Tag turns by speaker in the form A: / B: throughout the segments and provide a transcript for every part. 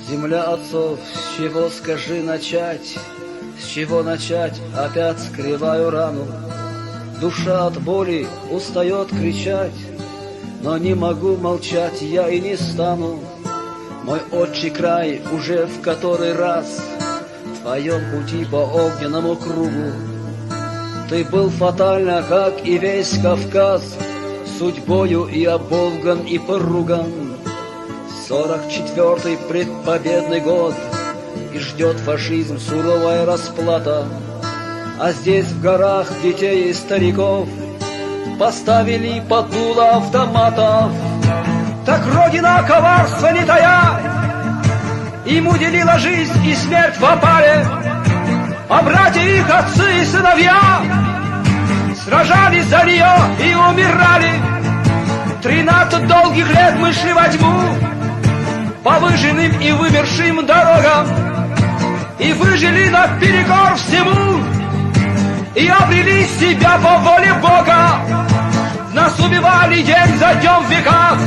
A: Земля отцов, с чего, скажи, начать? С чего начать? Опять скрываю рану. Душа от боли устает кричать, но не могу молчать, я и не стану. Мой отчий край уже в который раз в твоем пути по огненному кругу. Ты был фатально, как и весь Кавказ, судьбою и оболган, и поруган. 44-й предпобедный год, и ждет фашизм суровая расплата. А здесь в горах детей и стариков поставили под дуло автоматов. Так Родина коварства не тая им уделила жизнь и смерть в опале, а братья их отцы и сыновья сражались за нее и умирали. 13 долгих лет мы шли во тьму по выжженным и вымершим дорогам, и выжили наперекор всему, и обрели себя по воле Бога. Нас убивали день за днем в веках,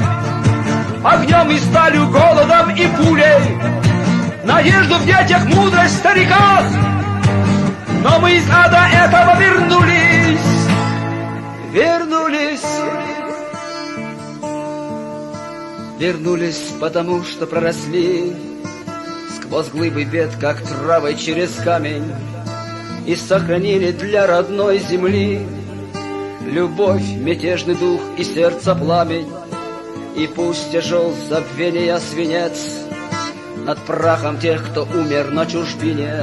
A: огнем и сталью, голодом и пулей, надежду в детях, мудрость в стариках. Но мы из ада этого вернулись, потому что проросли сквозь глыбы бед, как травой через камень, и сохранили для родной земли любовь, мятежный дух и сердце пламень. И пусть тяжел забвения свинец над прахом тех, кто умер на чужбине,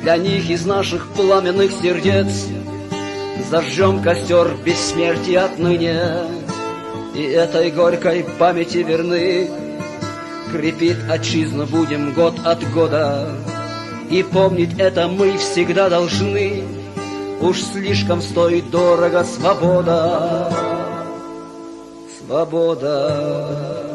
A: для них из наших пламенных сердец зажжем костер бессмертия отныне. И этой горькой памяти верны крепит отчизну будем год от года. И помнить это мы всегда должны, уж слишком стоит дорого свобода. Свобода.